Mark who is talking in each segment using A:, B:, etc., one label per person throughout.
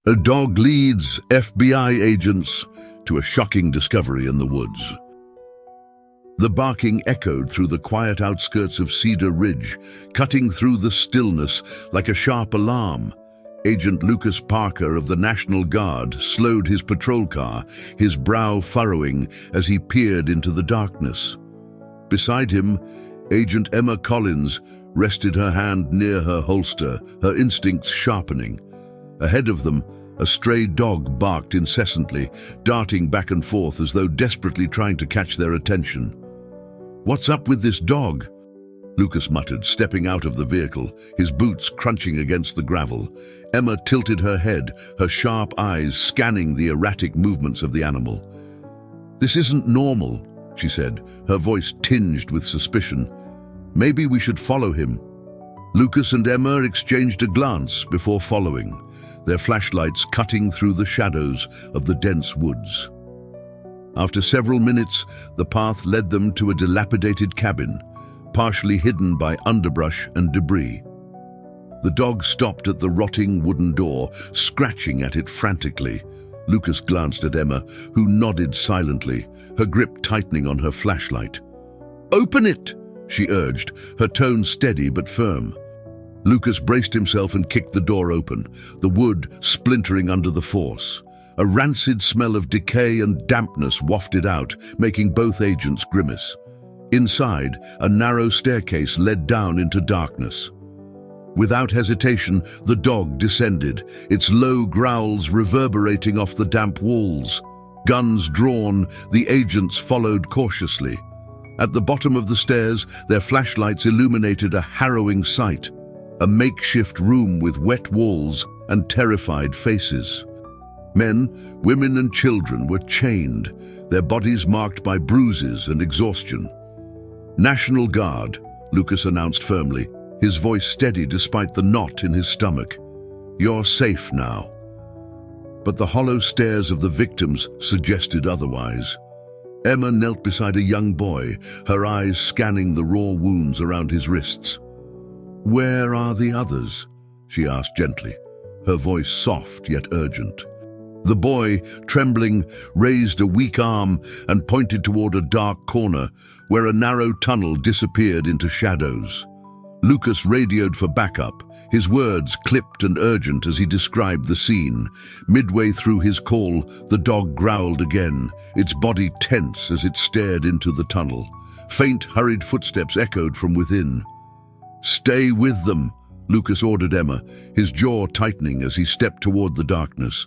A: A dog leads FBI agents to a shocking discovery in the woods. The barking echoed through the quiet outskirts of Cedar Ridge, cutting through the stillness like a sharp alarm. Agent Lucas Parker of the National Guard slowed his patrol car, his brow furrowing as he peered into the darkness. Beside him, Agent Emma Collins rested her hand near her holster, her instincts sharpening. Ahead of them, a stray dog barked incessantly, darting back and forth as though desperately trying to catch their attention. "What's up with this dog?" Lucas muttered, stepping out of the vehicle, his boots crunching against the gravel. Emma tilted her head, her sharp eyes scanning the erratic movements of the animal. "This isn't normal," she said, her voice tinged with suspicion. "Maybe we should follow him." Lucas and Emma exchanged a glance before following, their flashlights cutting through the shadows of the dense woods. After several minutes, the path led them to a dilapidated cabin, partially hidden by underbrush and debris. The dog stopped at the rotting wooden door, scratching at it frantically. Lucas glanced at Emma, who nodded silently, her grip tightening on her flashlight. "Open it!" she urged, her tone steady but firm. Lucas braced himself and kicked the door open, the wood splintering under the force. A rancid smell of decay and dampness wafted out, making both agents grimace. Inside, a narrow staircase led down into darkness. Without hesitation, the dog descended, its low growls reverberating off the damp walls. Guns drawn, the agents followed cautiously. At the bottom of the stairs, their flashlights illuminated a harrowing sight. A makeshift room with wet walls and terrified faces. Men, women and children were chained, their bodies marked by bruises and exhaustion. "National Guard," Lucas announced firmly, his voice steady despite the knot in his stomach. "You're safe now." But the hollow stares of the victims suggested otherwise. Emma knelt beside a young boy, her eyes scanning the raw wounds around his wrists. "Where are the others?" she asked gently, her voice soft yet urgent. The boy, trembling, raised a weak arm and pointed toward a dark corner where a narrow tunnel disappeared into shadows. Lucas radioed for backup, his words clipped and urgent as he described the scene. Midway through his call, the dog growled again, its body tense as it stared into the tunnel. Faint, hurried footsteps echoed from within. "Stay with them," Lucas ordered Emma, his jaw tightening as he stepped toward the darkness.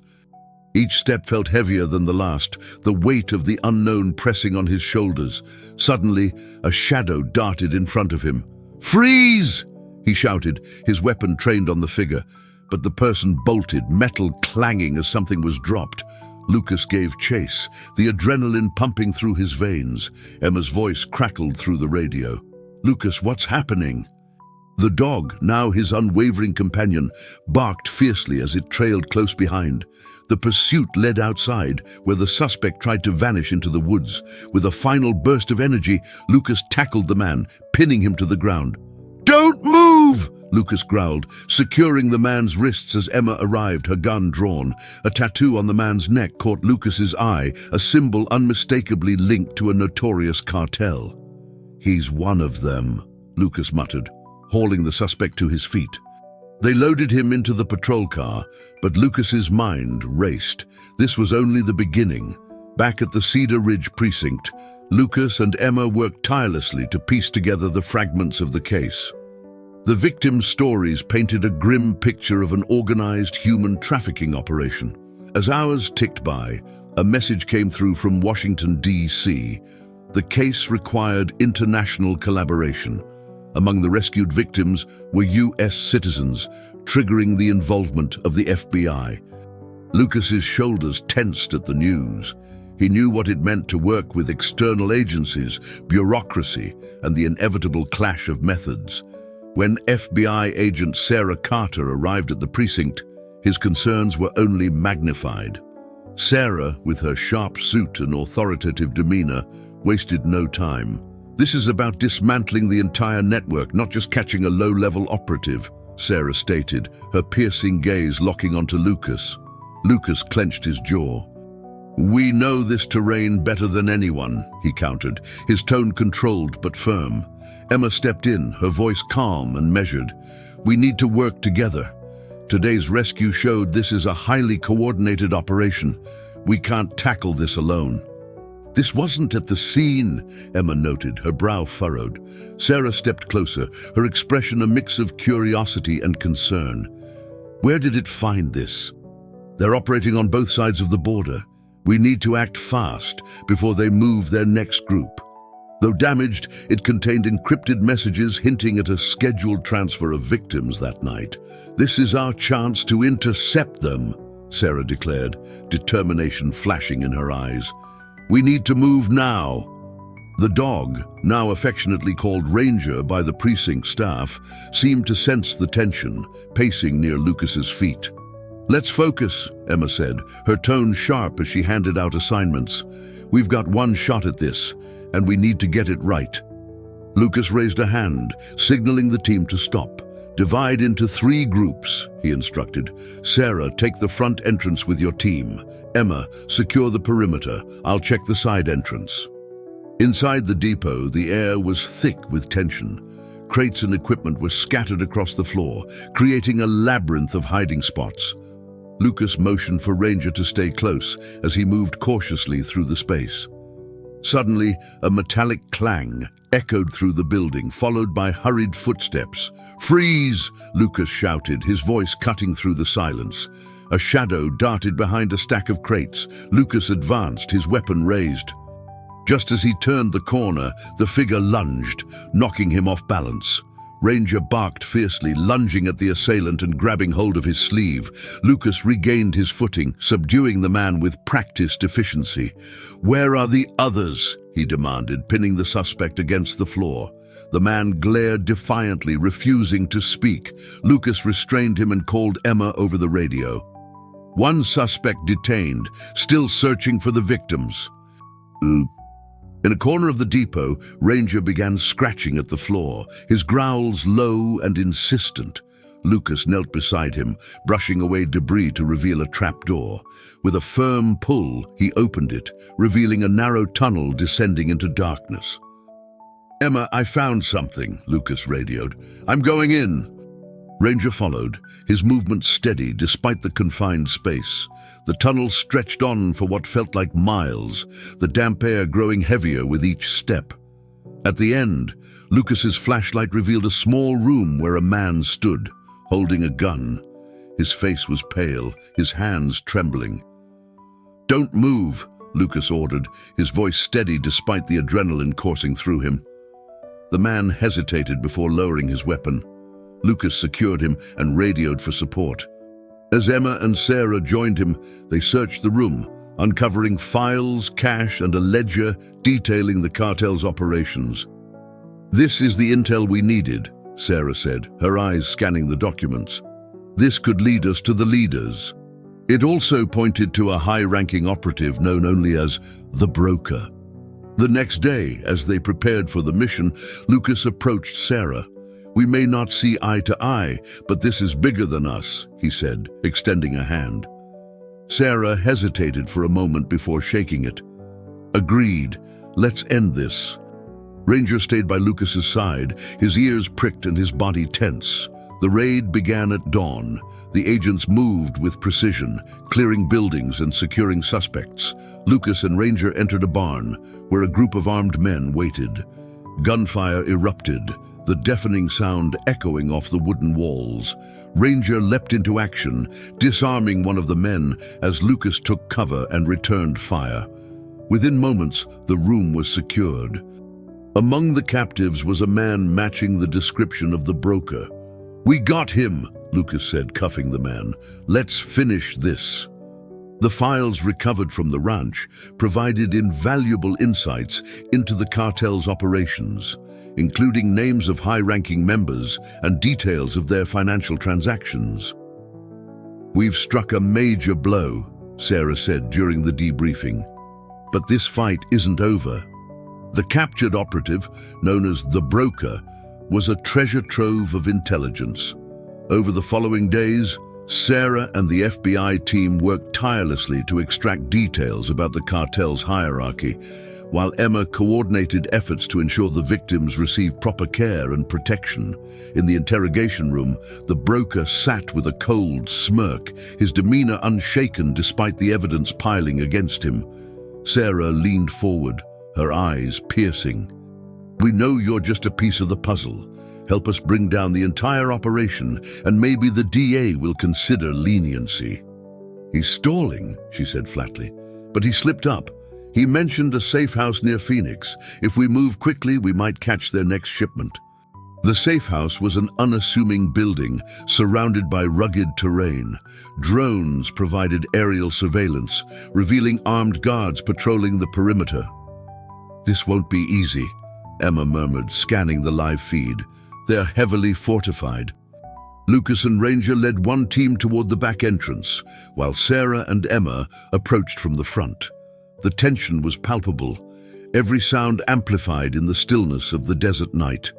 A: Each step felt heavier than the last, the weight of the unknown pressing on his shoulders. Suddenly, a shadow darted in front of him. "Freeze!" he shouted, his weapon trained on the figure. But the person bolted, metal clanging as something was dropped. Lucas gave chase, the adrenaline pumping through his veins. Emma's voice crackled through the radio. "Lucas, what's happening?" The dog, now his unwavering companion, barked fiercely as it trailed close behind. The pursuit led outside, where the suspect tried to vanish into the woods. With a final burst of energy, Lucas tackled the man, pinning him to the ground. "Don't move!" Lucas growled, securing the man's wrists as Emma arrived, her gun drawn. A tattoo on the man's neck caught Lucas's eye, a symbol unmistakably linked to a notorious cartel. "He's one of them," Lucas muttered, hauling the suspect to his feet. They loaded him into the patrol car, but Lucas's mind raced. This was only the beginning. Back at the Cedar Ridge precinct, Lucas and Emma worked tirelessly to piece together the fragments of the case. The victims' stories painted a grim picture of an organized human trafficking operation. As hours ticked by, a message came through from Washington, D.C. The case required international collaboration. Among the rescued victims were U.S. citizens, triggering the involvement of the FBI. Lucas's shoulders tensed at the news. He knew what it meant to work with external agencies, bureaucracy, and the inevitable clash of methods. When FBI agent Sarah Carter arrived at the precinct, his concerns were only magnified. Sarah, with her sharp suit and authoritative demeanor, wasted no time. "This is about dismantling the entire network, not just catching a low-level operative," Sarah stated, her piercing gaze locking onto Lucas. Lucas clenched his jaw. "We know this terrain better than anyone," he countered, his tone controlled but firm. Emma stepped in, her voice calm and measured. "We need to work together. Today's rescue showed this is a highly coordinated operation. We can't tackle this alone." "This wasn't at the scene," Emma noted, her brow furrowed. Sarah stepped closer, her expression a mix of curiosity and concern. "Where did it find this?" "They're operating on both sides of the border. We need to act fast before they move their next group." Though damaged, it contained encrypted messages hinting at a scheduled transfer of victims that night. "This is our chance to intercept them," Sarah declared, determination flashing in her eyes. "We need to move now." The dog, now affectionately called Ranger by the precinct staff, seemed to sense the tension, pacing near Lucas's feet. "Let's focus," Emma said, her tone sharp as she handed out assignments. "We've got one shot at this, and we need to get it right." Lucas raised a hand, signaling the team to stop. "Divide into 3 groups," he instructed. "Sarah, take the front entrance with your team. Emma, secure the perimeter. I'll check the side entrance." Inside the depot, the air was thick with tension. Crates and equipment were scattered across the floor, creating a labyrinth of hiding spots. Lucas motioned for Ranger to stay close as he moved cautiously through the space. Suddenly, a metallic clang echoed through the building, followed by hurried footsteps. "Freeze!" Lucas shouted, his voice cutting through the silence. A shadow darted behind a stack of crates. Lucas advanced, his weapon raised. Just as he turned the corner, the figure lunged, knocking him off balance. Ranger barked fiercely, lunging at the assailant and grabbing hold of his sleeve. Lucas regained his footing, subduing the man with practiced efficiency. "Where are the others?" he demanded, pinning the suspect against the floor. The man glared defiantly, refusing to speak. Lucas restrained him and called Emma over the radio. "One suspect detained, still searching for the victims." In a corner of the depot, Ranger began scratching at the floor, his growls low and insistent. Lucas knelt beside him, brushing away debris to reveal a trapdoor. With a firm pull, he opened it, revealing a narrow tunnel descending into darkness. "Emma, I found something," Lucas radioed. "I'm going in." Ranger followed, his movement steady despite the confined space. The tunnel stretched on for what felt like miles, the damp air growing heavier with each step. At the end, Lucas's flashlight revealed a small room where a man stood, holding a gun. His face was pale, his hands trembling. "Don't move," Lucas ordered, his voice steady despite the adrenaline coursing through him. The man hesitated before lowering his weapon. Lucas secured him and radioed for support. As Emma and Sarah joined him, they searched the room, uncovering files, cash, and a ledger detailing the cartel's operations. "This is the intel we needed," Sarah said, her eyes scanning the documents. "This could lead us to the leaders." It also pointed to a high-ranking operative known only as the Broker. The next day, as they prepared for the mission, Lucas approached Sarah. "We may not see eye to eye, but this is bigger than us," he said, extending a hand. Sarah hesitated for a moment before shaking it. "Agreed. Let's end this." Ranger stayed by Lucas's side, his ears pricked and his body tense. The raid began at dawn. The agents moved with precision, clearing buildings and securing suspects. Lucas and Ranger entered a barn, where a group of armed men waited. Gunfire erupted, the deafening sound echoing off the wooden walls. Ranger leapt into action, disarming one of the men as Lucas took cover and returned fire. Within moments, the room was secured. Among the captives was a man matching the description of the Broker. "We got him," Lucas said, cuffing the man. "Let's finish this." The files recovered from the ranch provided invaluable insights into the cartel's operations, including names of high-ranking members and details of their financial transactions. "We've struck a major blow," Sarah said during the debriefing. "But this fight isn't over." The captured operative, known as the Broker, was a treasure trove of intelligence. Over the following days, Sarah and the FBI team worked tirelessly to extract details about the cartel's hierarchy, while Emma coordinated efforts to ensure the victims received proper care and protection. In the interrogation room, the broker sat with a cold smirk, his demeanor unshaken despite the evidence piling against him. Sarah leaned forward, her eyes piercing. "We know you're just a piece of the puzzle. Help us bring down the entire operation, and maybe the DA will consider leniency." "He's stalling," she said flatly, "but he slipped up. He mentioned a safe house near Phoenix. If we move quickly, we might catch their next shipment." The safe house was an unassuming building surrounded by rugged terrain. Drones provided aerial surveillance, revealing armed guards patrolling the perimeter. "This won't be easy," Emma murmured, scanning the live feed. "They're heavily fortified." Lucas and Ranger led one team toward the back entrance, while Sarah and Emma approached from the front. The tension was palpable, every sound amplified in the stillness of the desert night.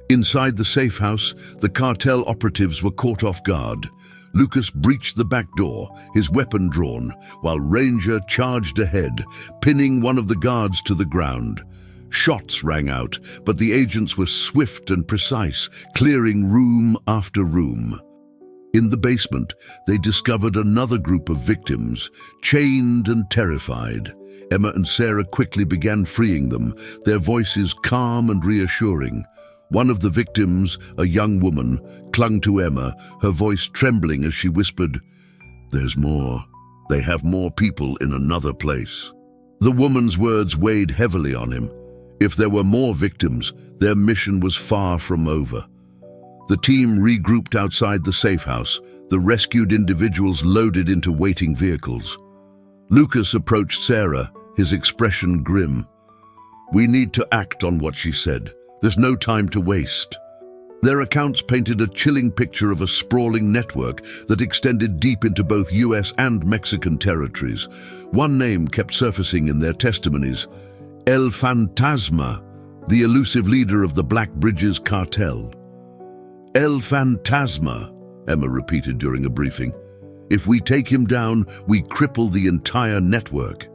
A: Inside the safe house, the cartel operatives were caught off guard. Lucas breached the back door, his weapon drawn, while Ranger charged ahead, pinning one of the guards to the ground. Shots rang out, but the agents were swift and precise, clearing room after room. In the basement, they discovered another group of victims, chained and terrified. Emma and Sarah quickly began freeing them, their voices calm and reassuring. One of the victims, a young woman, clung to Emma, her voice trembling as she whispered, "There's more. They have more people in another place." The woman's words weighed heavily on him. If there were more victims, their mission was far from over. The team regrouped outside the safe house, the rescued individuals loaded into waiting vehicles. Lucas approached Sarah, his expression grim. "We need to act on what she said. There's no time to waste." Their accounts painted a chilling picture of a sprawling network that extended deep into both US and Mexican territories. One name kept surfacing in their testimonies: El Fantasma, the elusive leader of the Black Bridges cartel. "El Fantasma," Emma repeated during a briefing. "If we take him down, we cripple the entire network.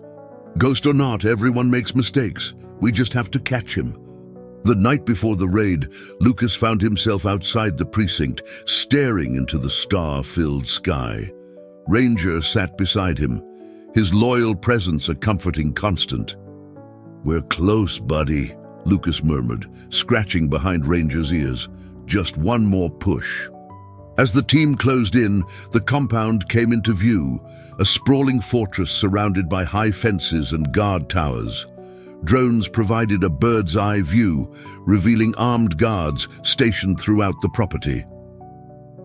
A: Ghost or not, everyone makes mistakes. We just have to catch him." The night before the raid, Lucas found himself outside the precinct, staring into the star-filled sky. Ranger sat beside him, his loyal presence a comforting constant. "We're close, buddy," Lucas murmured, scratching behind Ranger's ears. "Just one more push." As the team closed in, the compound came into view, a sprawling fortress surrounded by high fences and guard towers. Drones provided a bird's-eye view, revealing armed guards stationed throughout the property.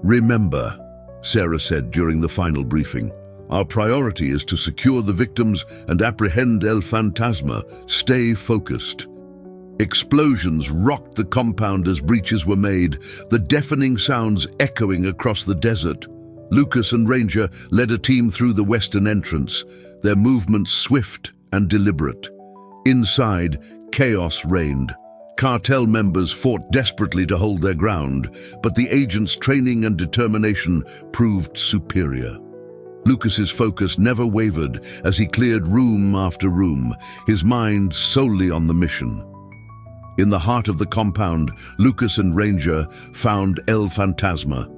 A: "Remember," Sarah said during the final briefing, "our priority is to secure the victims and apprehend El Fantasma. Stay focused." Explosions rocked the compound as breaches were made, the deafening sounds echoing across the desert. Lucas and Ranger led a team through the western entrance, their movements swift and deliberate. Inside, chaos reigned. Cartel members fought desperately to hold their ground, but the agents' training and determination proved superior. Lucas's focus never wavered as he cleared room after room, his mind solely on the mission. In the heart of the compound, Lucas and Ranger found El Fantasma.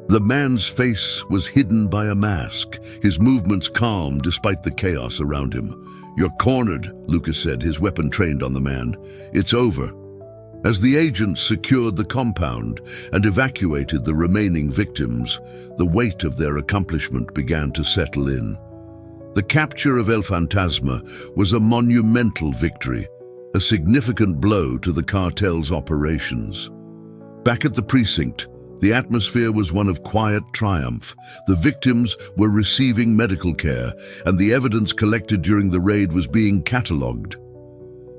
A: The man's face was hidden by a mask, his movements calm despite the chaos around him. "You're cornered," Lucas said, his weapon trained on the man. "It's over." As the agents secured the compound and evacuated the remaining victims, the weight of their accomplishment began to settle in. The capture of El Fantasma was a monumental victory, a significant blow to the cartel's operations. Back at the precinct, the atmosphere was one of quiet triumph. The victims were receiving medical care, and the evidence collected during the raid was being catalogued.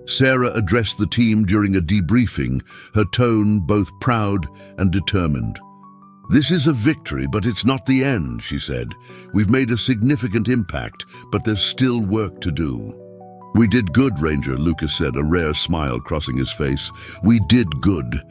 A: Sarah addressed the team during a debriefing, her tone both proud and determined. "This is a victory, but it's not the end," she said. "We've made a significant impact, but there's still work to do." "We did good, Ranger," Lucas said, a rare smile crossing his face. "We did good.